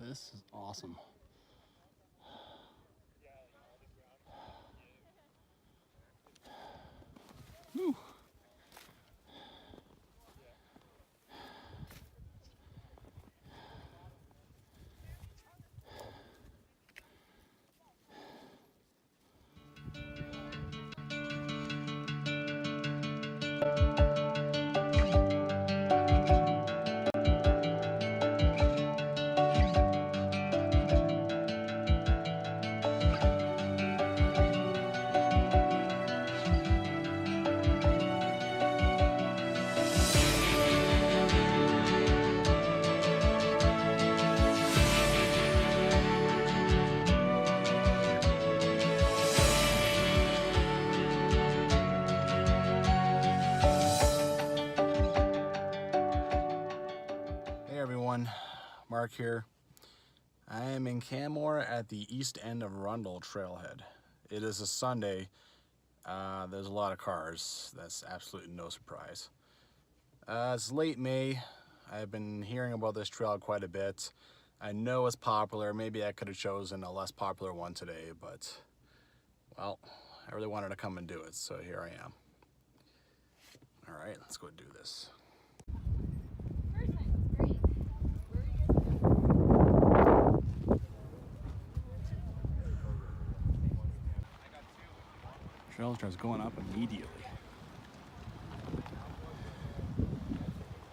This is awesome. Woo. Mark here. I am in Canmore at the east end of Rundle trailhead. It is a Sunday. There's a lot of cars. That's absolutely no surprise. It's late May. I've been hearing about this trail quite a bit. I know it's popular. Maybe I could have chosen a less popular one today, but well, I really wanted to come and do it, so here I am. All right, let's go do this. Trail starts going up immediately.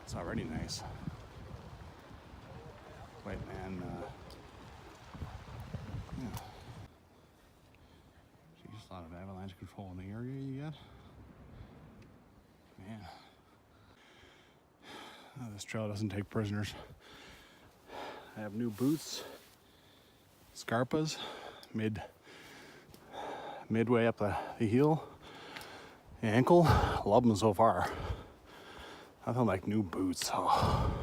It's already nice. Wait, man. Yeah. Geez, a lot of avalanche control in the area you get. Man. Oh, this trail doesn't take prisoners. I have new boots, Scarpas, midway up the heel, the ankle. Love them so far. I feel like new boots. Oh.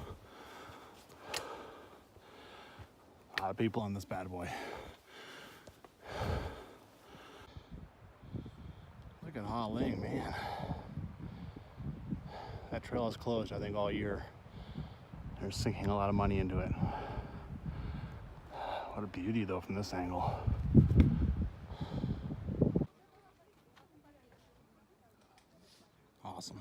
A lot of people on this bad boy. Look at Ha Ling, man. That trail is closed, I think, all year. They're sinking a lot of money into it. What a beauty, though, from this angle. Awesome.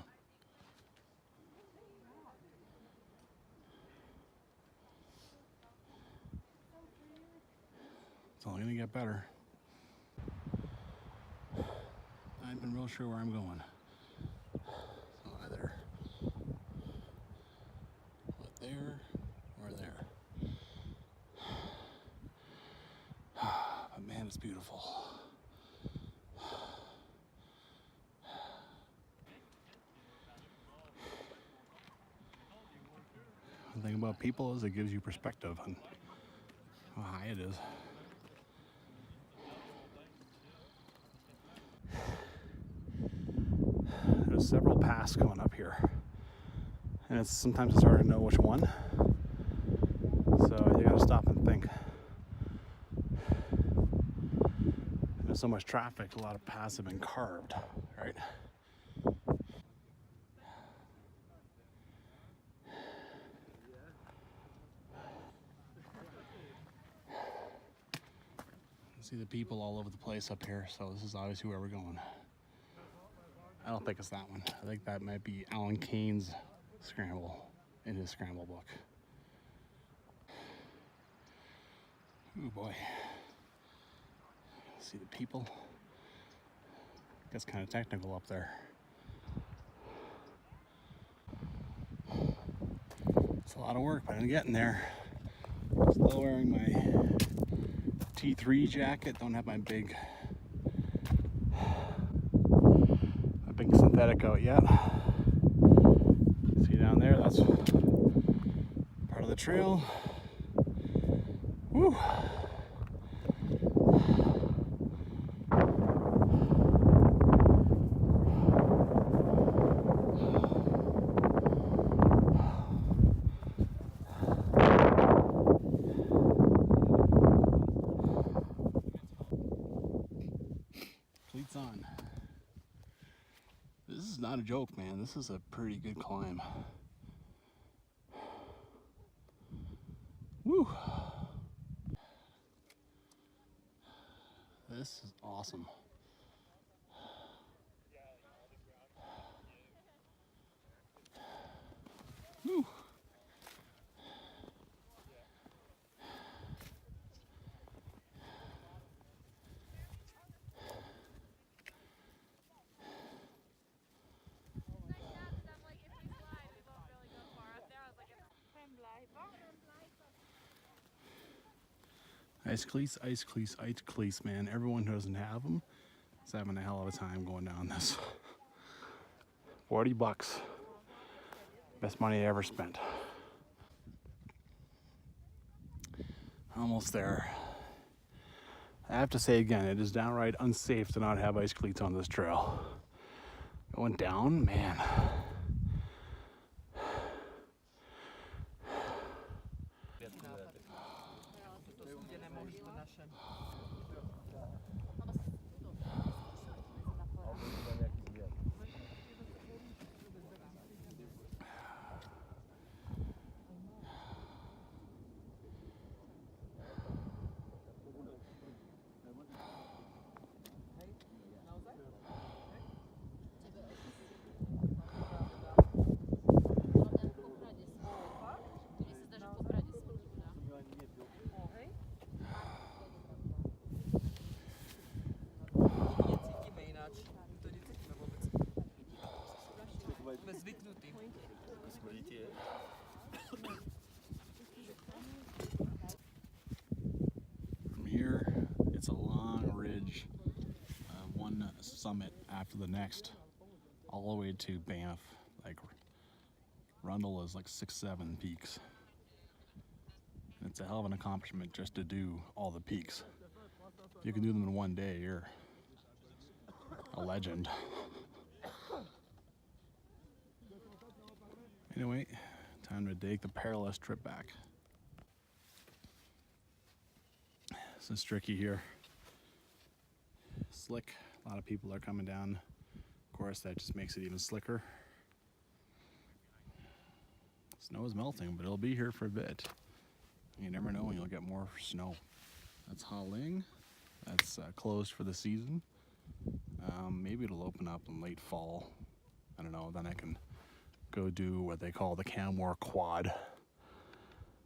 It's only gonna get better. I ain't been real sure where I'm going. So either there or there. But man, it's beautiful. The thing about people is it gives you perspective on how high it is. There's several paths going up here, and sometimes it's hard to know which one, so you gotta stop and think. There's so much traffic, a lot of paths have been carved, right? See the people all over the place up here, so this is obviously where we're going. I don't think it's that one. I think that might be Alan Kane's scramble in his scramble book. Oh boy. See the people? Gets kind of technical up there. It's a lot of work, but I'm getting there. Still wearing my T3 jacket, don't have my big synthetic out yet. See down there, that's part of the trail. Woo! Cleats on. This is not a joke, man. This is a pretty good climb. Woo! This is awesome. Woo. Ice cleats, ice cleats, ice cleats, man. Everyone who doesn't have them is having a hell of a time going down this. 40 bucks. Best money I ever spent. Almost there. I have to say again, it is downright unsafe to not have ice cleats on this trail. Going down, man. From here, it's a long ridge, one summit after the next, all the way to Banff. Like Rundle is like 6-7 peaks. And it's a hell of an accomplishment just to do all the peaks. If you can do them in one day, you're a legend. Anyway, time to take the perilous trip back. This is tricky here. Slick, a lot of people are coming down. Of course, that just makes it even slicker. Snow is melting, but it'll be here for a bit. You never know when you'll get more snow. That's Ha Ling. That's closed for the season. Maybe it'll open up in late fall. I don't know, then I can go do what they call the Canmore quad.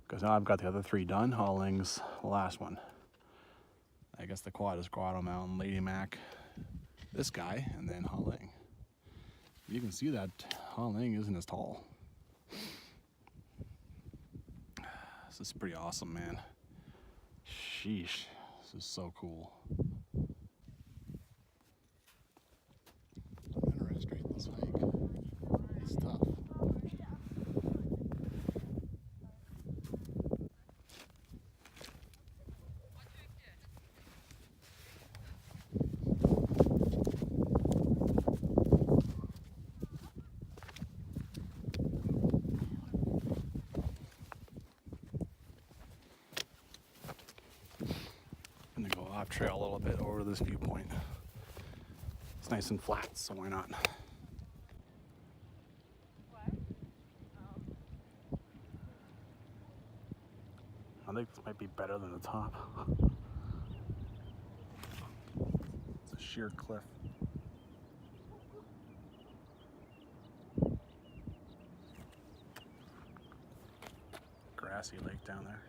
Because now I've got the other three done. Ha Ling's the last one. I guess the quad is Grotto Mountain, Lady Mac, this guy, and then Ha Ling. You can see that Ha Ling isn't as tall. This is pretty awesome, man. Sheesh, this is so cool. I'm interested in this hike. It's tough. I'm gonna go off trail a little bit over this viewpoint. It's nice and flat, so why not? I think this might be better than the top. It's a sheer cliff. Grassy lake down there.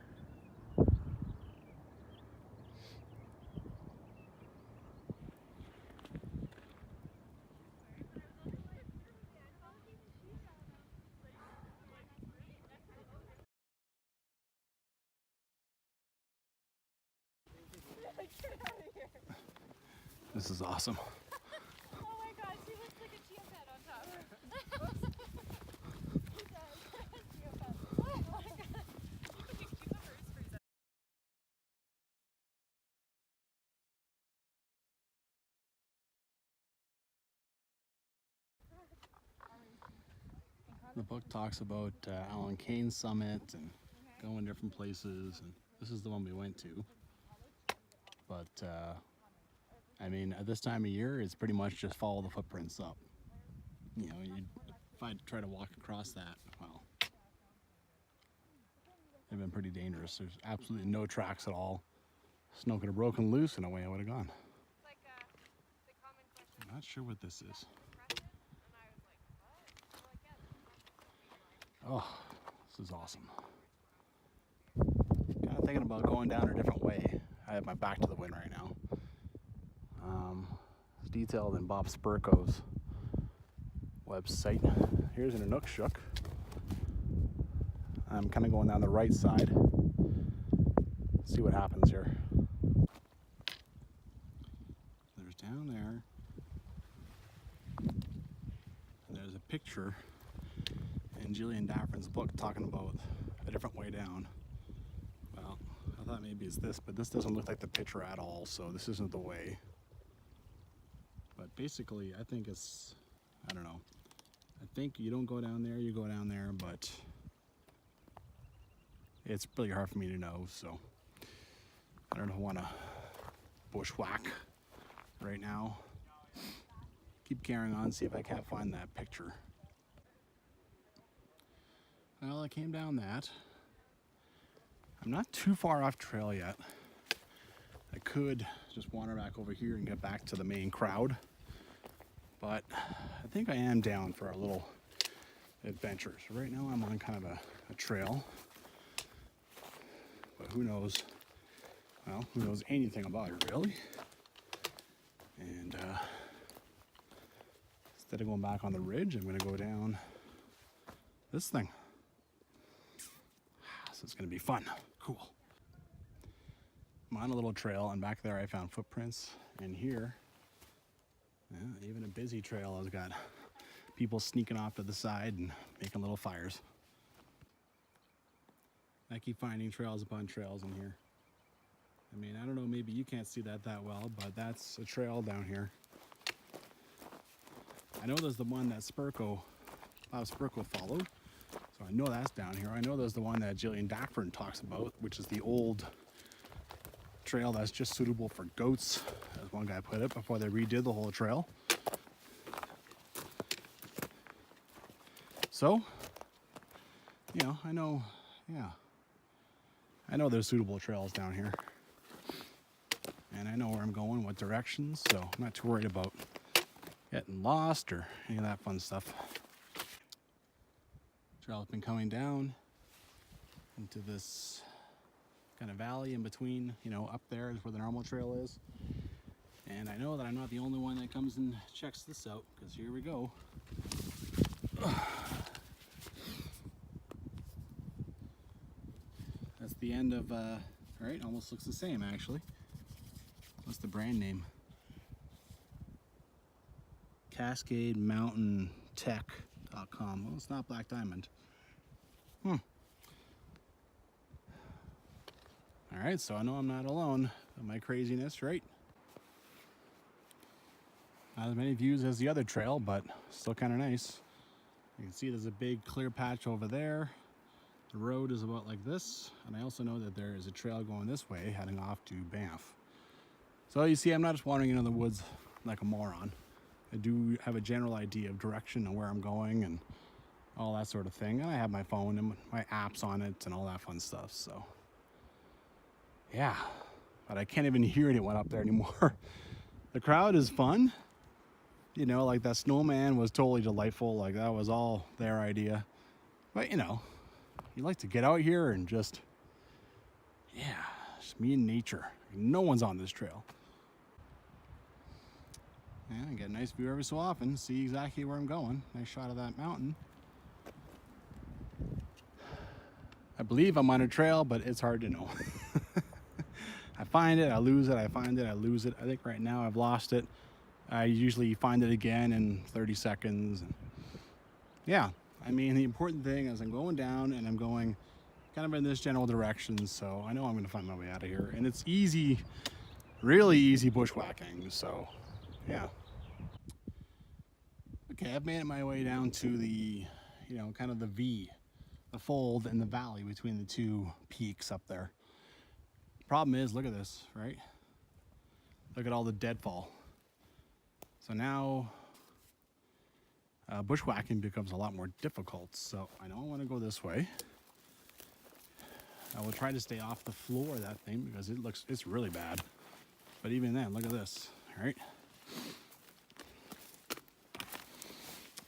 This is awesome. Oh my god, she looks like a chia pet on top. She does. Chia pet. Oh my god. You can get cucumbers for that. The book talks about Alan Kane's summit and going different places, and this is the one we went to. But I mean, at this time of year, it's pretty much just follow the footprints up. You know, if I try to walk across that, well, it'd been pretty dangerous. There's absolutely no tracks at all. Snow could have broken loose and away I would have gone. Not sure what this is. Oh, this is awesome. Kind of thinking about going down a different way. I have my back to the wind right now. It's detailed in Bob Spirko's website. Here's an Inukshuk. I'm kind of going down the right side. See what happens here. There's down there. And there's a picture in Gillian Daffern's book talking about a different way down. Well, I thought maybe it's this, but this doesn't look like the picture at all, so this isn't the way. But basically, I think it's, I don't know. I think you don't go down there, you go down there, but it's really hard for me to know, so I don't know if I want to bushwhack right now. Keep carrying on, see if I can't find that picture. Well, I came down that. I'm not too far off trail yet. I could just wander back over here and get back to the main crowd, but I think I am down for a little adventure. So right now I'm on kind of a trail, but who knows, well, who knows anything about it really. And instead of going back on the ridge, I'm going to go down this thing. So it's going to be fun. Cool. I'm on a little trail, and back there I found footprints. And here, yeah, even a busy trail has got people sneaking off to the side and making little fires. I keep finding trails upon trails in here. I mean, I don't know, maybe you can't see that well, but that's a trail down here. I know there's the one that Bob Spirko followed, so I know that's down here. I know there's the one that Gillian Daffern talks about, which is the old trail that's just suitable for goats, as one guy put it, before they redid the whole trail. So, you know, I know there's suitable trails down here. And I know where I'm going, what directions, so I'm not too worried about getting lost or any of that fun stuff. Trail's been coming down into this kind of valley in between, you know, up there is where the normal trail is. And I know that I'm not the only one that comes and checks this out, because here we go. That's the end of, right, almost looks the same actually. What's the brand name? Cascade Mountain Tech.com. Well, it's not Black Diamond. Alright, so I know I'm not alone in my craziness, right? Not as many views as the other trail, but still kind of nice. You can see there's a big clear patch over there. The road is about like this, and I also know that there is a trail going this way, heading off to Banff. So you see, I'm not just wandering into the woods like a moron. I do have a general idea of direction and where I'm going and all that sort of thing. And I have my phone and my apps on it and all that fun stuff, so. Yeah, but I can't even hear anyone up there anymore. The crowd is fun. You know, like that snowman was totally delightful. Like that was all their idea. But you know, you like to get out here and just, yeah, just me and nature. No one's on this trail. Yeah, I get a nice view every so often. See exactly where I'm going. Nice shot of that mountain. I believe I'm on a trail, but it's hard to know. I find it, I lose it, I find it, I lose it. I think right now I've lost it. I usually find it again in 30 seconds. And yeah, I mean, the important thing is I'm going down and I'm going kind of in this general direction, so I know I'm going to find my way out of here. And it's easy, really easy bushwhacking, so yeah. Okay, I've made it my way down to the, you know, kind of the V, the fold in the valley between the two peaks up there. Problem is, look at this, right? Look at all the deadfall. So now bushwhacking becomes a lot more difficult. So I know I want to go this way. I will try to stay off the floor of that thing because it's really bad. But even then, look at this, all right?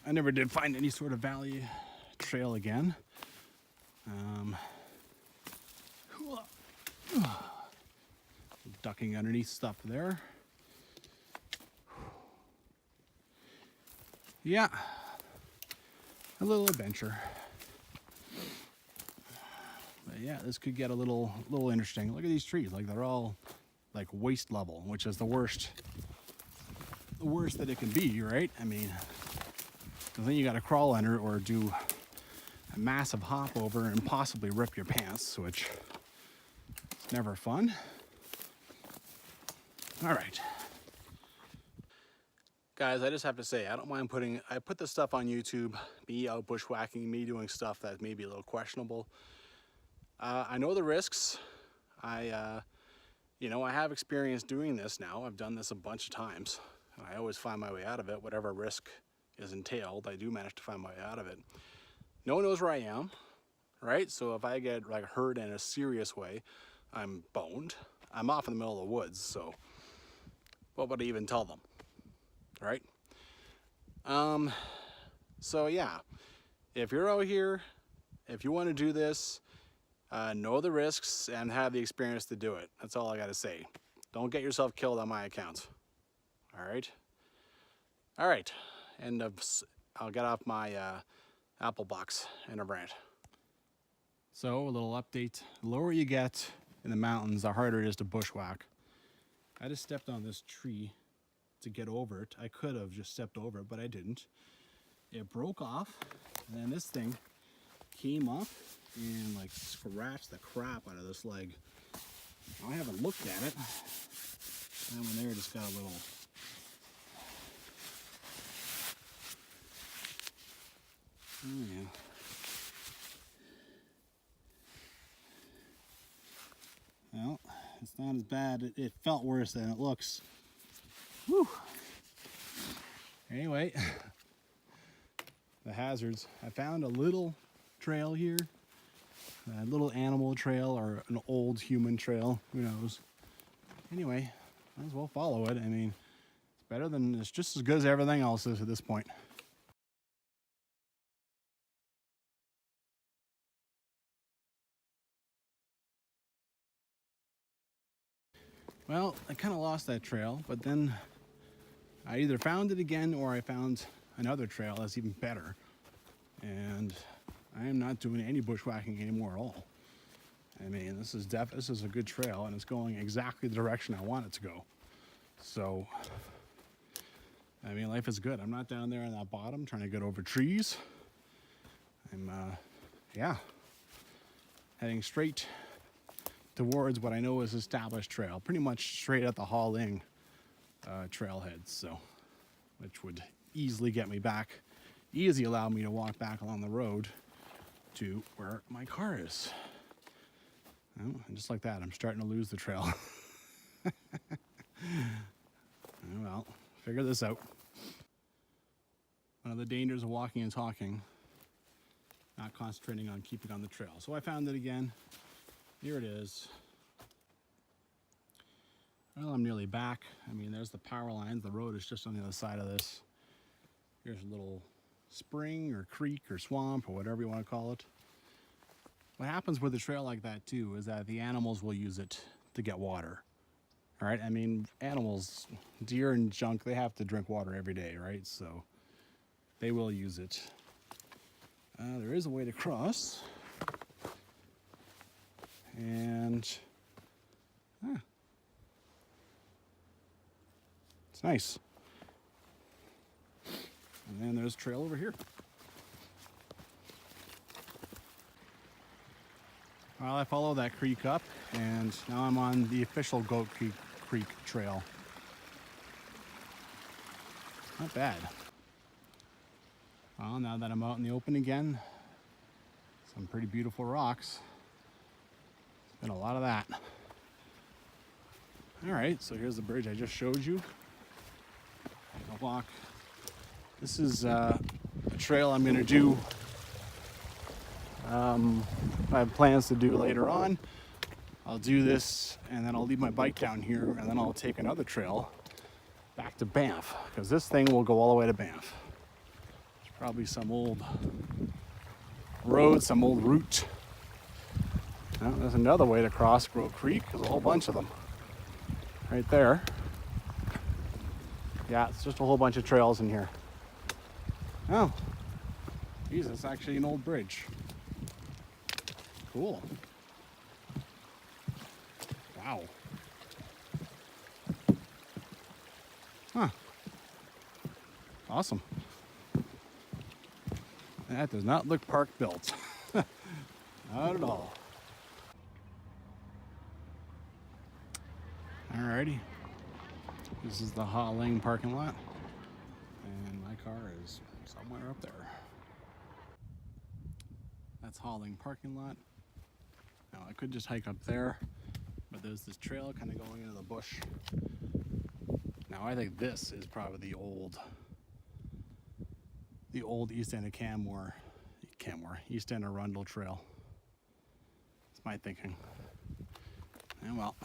I never did find any sort of valley trail again. Ducking underneath stuff there. Yeah, a little adventure. But yeah, this could get a little interesting. Look at these trees, like they're all like waist level, which is the worst that it can be, right? I mean, then you got to crawl under or do a massive hop over and possibly rip your pants, which is never fun. All right. Guys, I just have to say, I don't mind I put this stuff on YouTube, me out bushwhacking, me doing stuff that may be a little questionable. I know the risks. You know, I have experience doing this now. I've done this a bunch of times. And I always find my way out of it. Whatever risk is entailed, I do manage to find my way out of it. No one knows where I am, right? So if I get like hurt in a serious way, I'm boned. I'm off in the middle of the woods, so what would I even tell them? Right? So yeah, if you're out here, if you want to do this, know the risks and have the experience to do it. That's all I gotta say. Don't get yourself killed on my account. All right? All right, I'll get off my apple box and a rant. So a little update. The lower you get in the mountains, the harder it is to bushwhack. I just stepped on this tree to get over it. I could have just stepped over it, but I didn't. It broke off, and then this thing came up and like scratched the crap out of this leg. I haven't looked at it. That one there just got a little. Oh yeah. Well, it's not as bad. It felt worse than it looks. Whew. Anyway, the hazards. I found a little trail here, a little animal trail or an old human trail, who knows. Anyway, might as well follow it. I mean, it's just as good as everything else is at this point. Well, I kind of lost that trail, but then I either found it again or I found another trail that's even better. And I am not doing any bushwhacking anymore at all. I mean, this is a good trail and it's going exactly the direction I want it to go. So, I mean, life is good. I'm not down there on that bottom trying to get over trees. I'm, heading straight towards what I know is established trail, pretty much straight at the Ha Ling trailhead, so, which would easily get me back, allow me to walk back along the road to where my car is. Oh, and just like that, I'm starting to lose the trail. Oh, well, figure this out. One of the dangers of walking and talking, not concentrating on keeping on the trail. So I found it again. Here it is. Well, I'm nearly back. I mean, there's the power lines. The road is just on the other side of this. Here's a little spring or creek or swamp or whatever you want to call it. What happens with a trail like that too is that the animals will use it to get water. All right, I mean, animals, deer and junk, they have to drink water every day, right? So they will use it. There is a way to cross. And it's nice. And then there's a trail over here. Well, I followed that creek up, and now I'm on the official Goat Creek Trail. Not bad. Well, now that I'm out in the open again, some pretty beautiful rocks. Been a lot of that. All right, so here's the bridge I just showed you. I'll walk. This is a trail I'm gonna do. I have plans to do later on. I'll do this and then I'll leave my bike down here and then I'll take another trail back to Banff because this thing will go all the way to Banff. Probably some old road, some old route. Oh, there's another way to cross Grove Creek. There's a whole bunch of them right there. Yeah, it's just a whole bunch of trails in here. Oh, geez, it's actually an old bridge. Cool. Wow. Huh. Awesome. That does not look park built. Not at all. Alrighty. This is the Ha Ling parking lot. And my car is somewhere up there. That's Ha Ling parking lot. Now I could just hike up there, but there's this trail kind of going into the bush. Now I think this is probably the old east end of Canmore, east end of Rundle trail. That's my thinking. And well,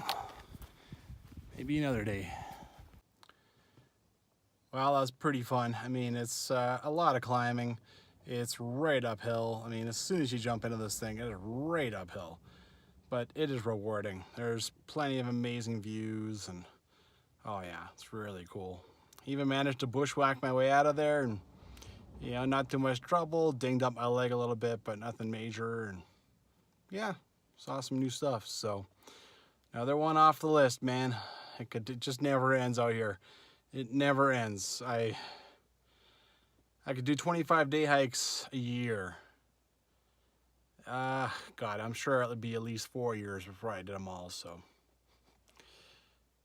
maybe another day. Well, that was pretty fun. I mean, it's a lot of climbing. It's right uphill. I mean, as soon as you jump into this thing, it is right uphill. But it is rewarding. There's plenty of amazing views, and oh yeah, it's really cool. Even managed to bushwhack my way out of there, and you know, not too much trouble. Dinged up my leg a little bit, but nothing major. And yeah, saw some new stuff. So another one off the list, man. It just never ends out here. It never ends. I could do 25-day hikes a year. God, I'm sure it would be at least 4 years before I did them all. So,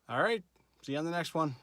all right, see you on the next one.